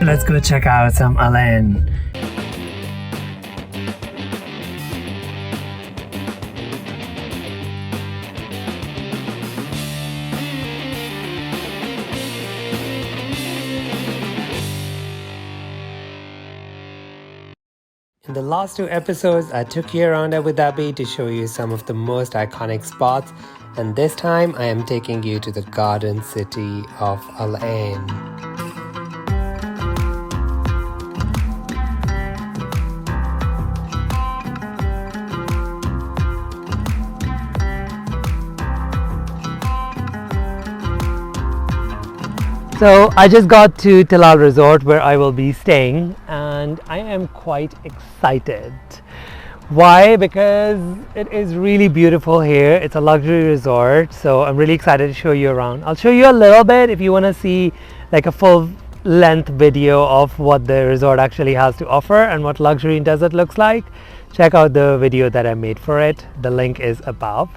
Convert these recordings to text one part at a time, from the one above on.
let's go check out some Ain. In the last 2 episodes, I took you around Abu Dhabi to show you some of the most iconic spots, and this time I am taking you to the garden city of Ain. So I just got to Telal Resort where I will be staying, and I am quite excited. Why? Because it is really beautiful here. It's a luxury resort, so I'm really excited to show you around. I'll show you a little bit if you want to see like a full length video of what the resort actually has to offer and what luxury in desert looks like. Check out the video that I made for it. The link is above.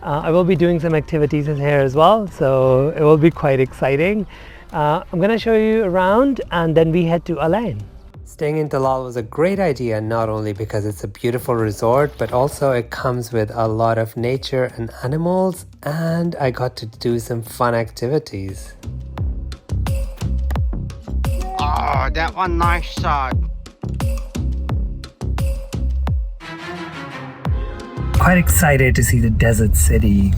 I will be doing some activities in here as well, so it will be quite exciting. I'm going to show you around and then we head to Ain. Staying in Telal was a great idea, not only because it's a beautiful resort, but also it comes with a lot of nature and animals, and I got to do some fun activities. Oh, that one nice shot. Quite excited to see the desert city.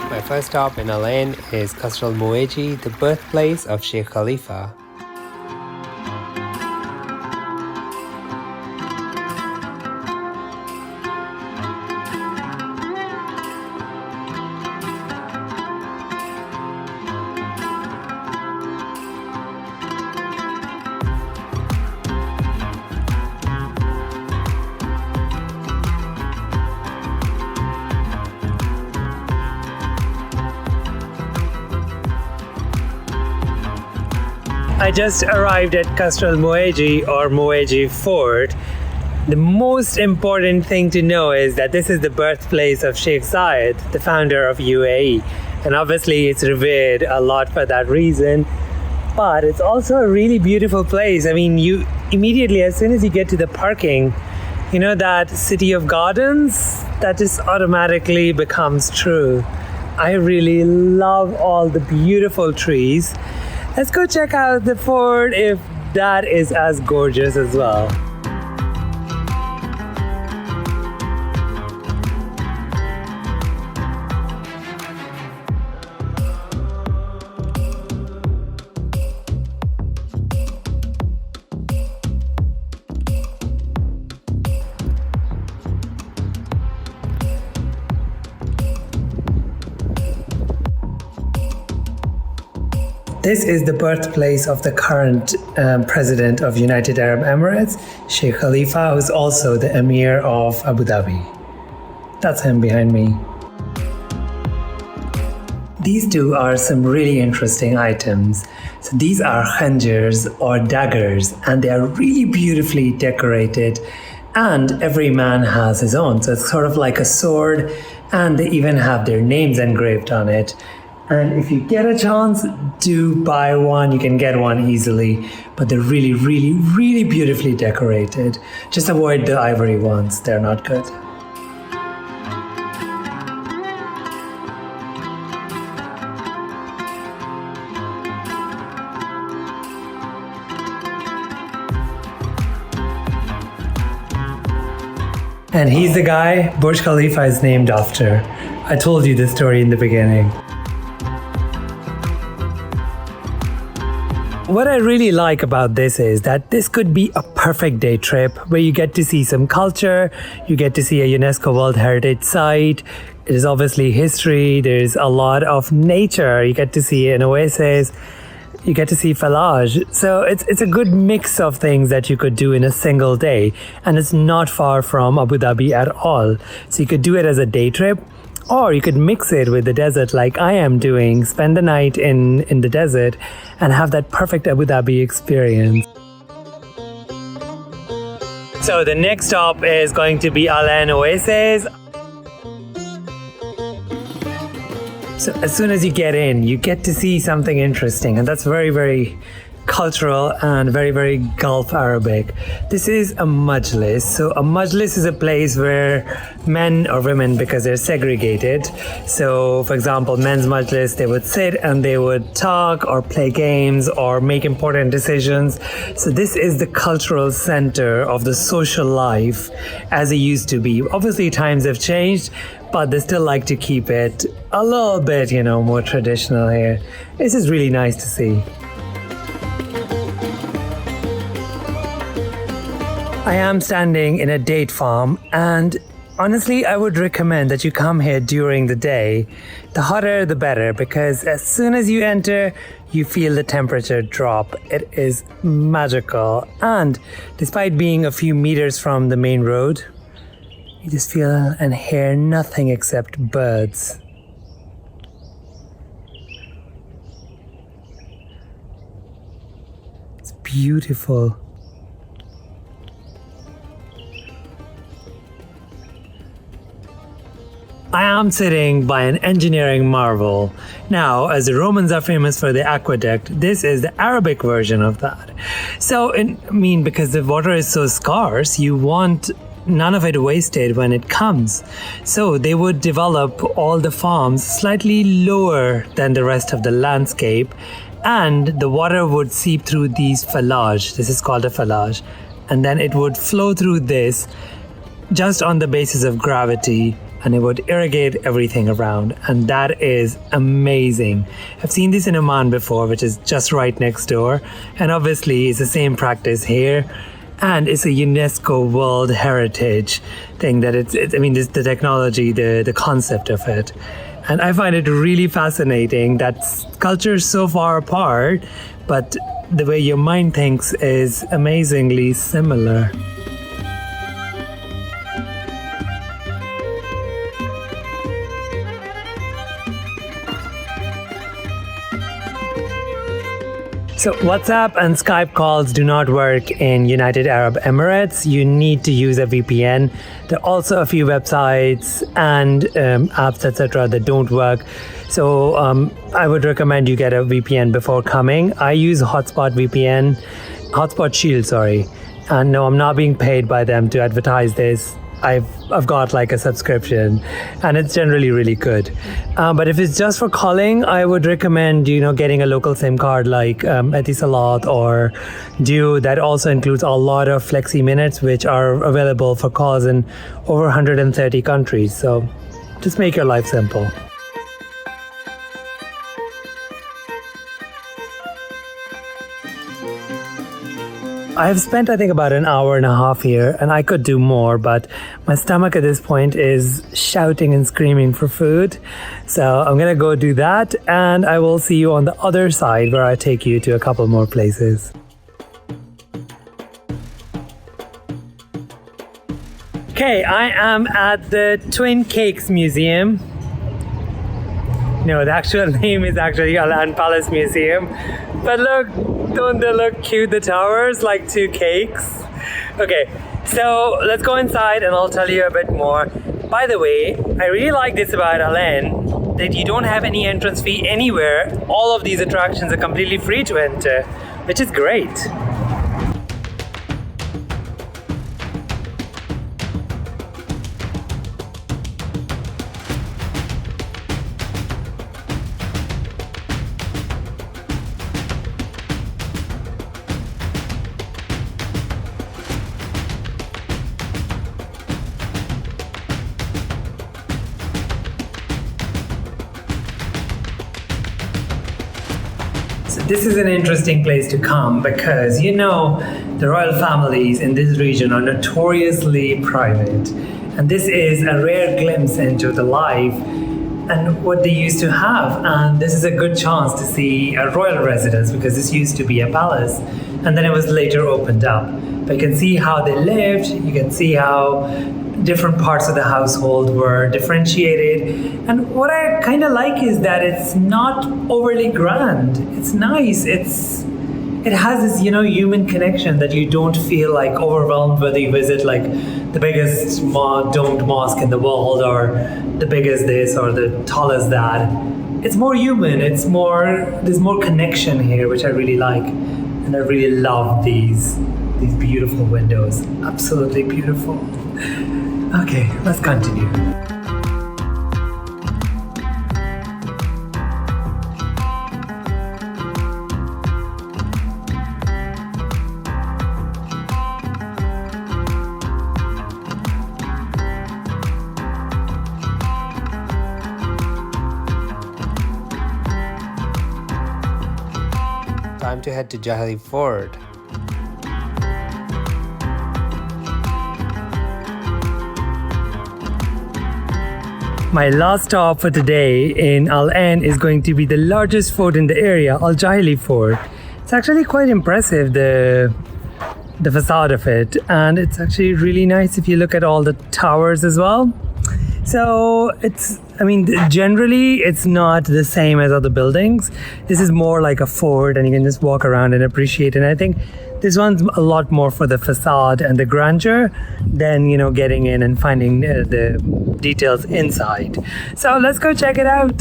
My first stop in Ain is Qasr Al Muwaiji, the birthplace of Sheikh Khalifa. I just arrived at Qasr Al Muwaiji or Muwaiji Fort. The most important thing to know is that this is the birthplace of Sheikh Zayed, the founder of UAE. And obviously it's revered a lot for that reason. But it's also a really beautiful place. I mean, you immediately, as soon as you get to the parking, you know that city of gardens? That just automatically becomes true. I really love all the beautiful trees. Let's go check out the fort if that is as gorgeous as well. This is the birthplace of the current president of United Arab Emirates, Sheikh Khalifa, who's also the Emir of Abu Dhabi. That's him behind me. These two are some really interesting items. So these are khanjars or daggers, and they are really beautifully decorated, and every man has his own. So it's sort of like a sword, and they even have their names engraved on it. And if you get a chance, do buy one. You can get one easily, but they're really, really, really beautifully decorated. Just avoid the ivory ones. They're not good. And he's the guy Burj Khalifa is named after. I told you this story in the beginning. What I really like about this is that this could be a perfect day trip where you get to see some culture, you get to see a UNESCO World Heritage Site. It is obviously history, there's a lot of nature, you get to see an oasis, you get to see Falaj. So it's a good mix of things that you could do in a single day, and it's not far from Abu Dhabi at all. So you could do it as a day trip, Or you could mix it with the desert like I am doing, spend the night in the desert and have that perfect Abu Dhabi experience. So the next stop is going to be Ain Oasis. So as soon as you get in, you get to see something interesting, and that's very, very cultural and very, very Gulf Arabic. This is a majlis. So a majlis is a place where men or women, because they're segregated. So for example, men's majlis, they would sit and they would talk or play games or make important decisions. So this is the cultural center of the social life as it used to be. Obviously times have changed, but they still like to keep it a little bit, more traditional here. This is really nice to see. I am standing in a date farm, and honestly, I would recommend that you come here during the day. The hotter, the better, because as soon as you enter, you feel the temperature drop. It is magical, and despite being a few meters from the main road, you just feel and hear nothing except birds. It's beautiful. I am sitting by an engineering marvel. Now, as the Romans are famous for the aqueduct, this is the Arabic version of that. So, because the water is so scarce, you want none of it wasted when it comes. So they would develop all the farms slightly lower than the rest of the landscape, and the water would seep through these fallage. This is called a fallage. And then it would flow through this just on the basis of gravity, and it would irrigate everything around, and that is amazing. I've seen this in Oman before, which is just right next door, and obviously it's the same practice here, and it's a UNESCO World Heritage thing that it's the technology, the concept of it. And I find it really fascinating that culture's so far apart, but the way your mind thinks is amazingly similar. So WhatsApp and Skype calls do not work in United Arab Emirates. You need to use a VPN. There are also a few websites and apps, etc. that don't work. So I would recommend you get a VPN before coming. I use Hotspot Shield, sorry. And no, I'm not being paid by them to advertise this. I've got like a subscription, and it's generally really good. But if it's just for calling, I would recommend getting a local SIM card like Etisalat or Duo that also includes a lot of flexi minutes, which are available for calls in over 130 countries. So just make your life simple. I've spent, I think, about an hour and a half here, and I could do more, but my stomach at this point is shouting and screaming for food. So I'm going to go do that, and I will see you on the other side where I take you to a couple more places. Okay, I am at the Twin Cakes Museum. No, the actual name is actually Ain Palace Museum. But look, don't they look cute, the towers, like two cakes? Okay, so let's go inside and I'll tell you a bit more. By the way, I really like this about Ain, that you don't have any entrance fee anywhere. All of these attractions are completely free to enter, which is great. This is an interesting place to come because, the royal families in this region are notoriously private. And this is a rare glimpse into the life and what they used to have. And this is a good chance to see a royal residence because this used to be a palace. And then it was later opened up. But you can see how they lived, you can see how different parts of the household were differentiated. And what I kind of like is that it's not overly grand. It's nice. It has this, human connection that you don't feel like overwhelmed whether you visit like the biggest domed mosque in the world or the biggest this or the tallest that. It's more human. There's more connection here, which I really like. And I really love these beautiful windows. Absolutely beautiful. Okay, let's continue. Time to head to Jahili Fort. My last stop for today in Al Ain is going to be the largest fort in the area, Al Jahili Fort. It's actually quite impressive, the facade of it, and it's actually really nice if you look at all the towers as well. So generally it's not the same as other buildings. This is more like a fort and you can just walk around and appreciate it. And I think this one's a lot more for the facade and the grandeur than, getting in and finding the details inside. So let's go check it out.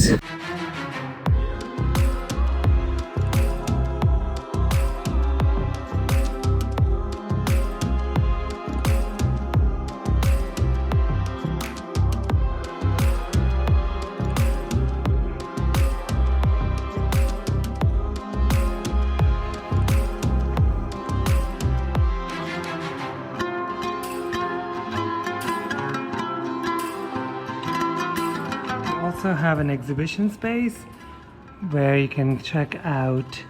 Also have an exhibition space where you can check out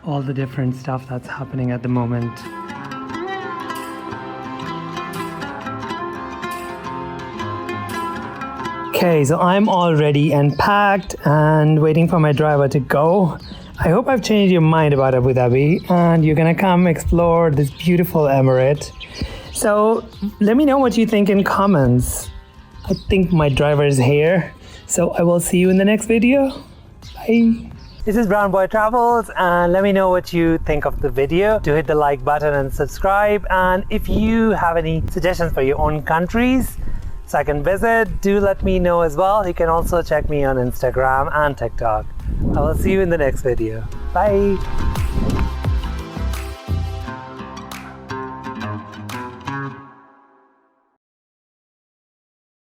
all the different stuff that's happening at the moment. Okay, so I'm all ready and packed and waiting for my driver to go. I hope I've changed your mind about Abu Dhabi and you're gonna come explore this beautiful emirate. So let me know what you think in comments. I think my driver is here. So I will see you in the next video. Bye. This is Brown Boy Travels, and let me know what you think of the video. Do hit the like button and subscribe. And if you have any suggestions for your own countries so I can visit, do let me know as well. You can also check me on Instagram and TikTok. I will see you in the next video. Bye.